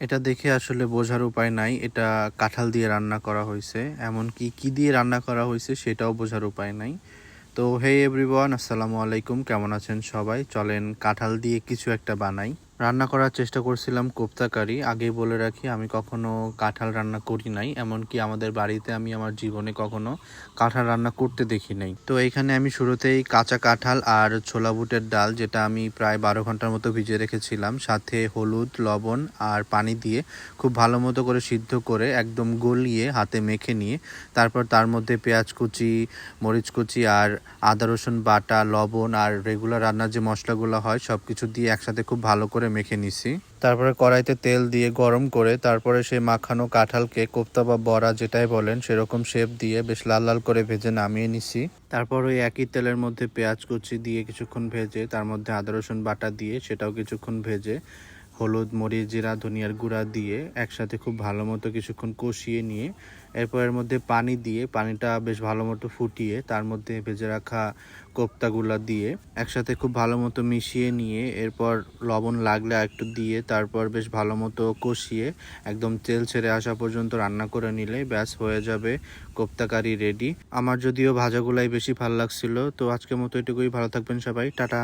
এটা দেখে আসলে বোঝার উপায় নাই এটা কাঁঠাল দিয়ে রান্না করা হয়েছে। এমনকি কি দিয়ে রান্না করা হয়েছে সেটাও বোঝার উপায় নাই। তো হে এভরিওয়ান, আসসালামু আলাইকুম, কেমন আছেন সবাই? চলেন কাঁঠাল দিয়ে কিছু একটা বানাই। রান্না করার চেষ্টা করছিলাম কোপ্তা কারি। আগেই বলে রাখি, আমি কখনো কাঁঠাল রান্না করি নাই, এমনকি আমাদের বাড়িতে আমি আমার জীবনে কখনো কাঁঠাল রান্না করতে দেখি নাই। তো এইখানে আমি শুরুতেই কাঁচা কাঁঠাল আর ছোলা বুটের ডাল, যেটা আমি প্রায় 12 ঘন্টার মতো ভিজিয়ে রেখেছিলাম, সাথে হলুদ, লবণ আর পানি দিয়ে খুব ভালো মতো করে সিদ্ধ করে একদম গলিয়ে হাতে মেখে নিয়ে তারপর তার মধ্যে পেঁয়াজ কুচি, মরিচ কুচি আর আদা রসুন বাটা, লবণ আর রেগুলার রান্নার যে মশলাগুলো হয় সব কিছু দিয়ে একসাথে খুব ভালো করে মেখে নিছি। তারপরে কড়াইতে তেল দিয়ে গরম করে তারপরে সেই মাখানো কাঁঠালকে কোপ্তা বা বড়া যেটাই বলেন সেরকম শেপ দিয়ে বেশ লাল লাল করে ভেজে নামিয়ে নিছি। তারপর ওই একই তেলের মধ্যে পেঁয়াজ কুচি দিয়ে কিছুক্ষণ ভেজে তার মধ্যে আদা রসুন বাটা দিয়ে সেটাও কিছুক্ষণ ভেজে হলুদ, মরিচ, জিরা, ধনিয়ার গুঁড়া দিয়ে একসাথে খুব ভালো মতো কিছুক্ষণ কষিয়ে নিয়ে এরপর এর মধ্যে পানি দিয়ে পানিটা বেশ ভালো মতো ফুটিয়ে তার মধ্যে ভেজে রাখা কোপ্তাগুলা দিয়ে একসাথে খুব ভালো মতো মিশিয়ে নিয়ে এরপর লবণ লাগলে একটু দিয়ে তারপর বেশ ভালো মতো কষিয়ে একদম তেল ছেড়ে আসা পর্যন্ত রান্না করে নিলে ব্যাস হয়ে যাবে কোপ্তা কারি রেডি। আমার যদিও ভাজাগুলাই বেশি ভালো লাগছিল। তো আজকের মতো এটুকুই, ভালো থাকবেন সবাই, টাটা।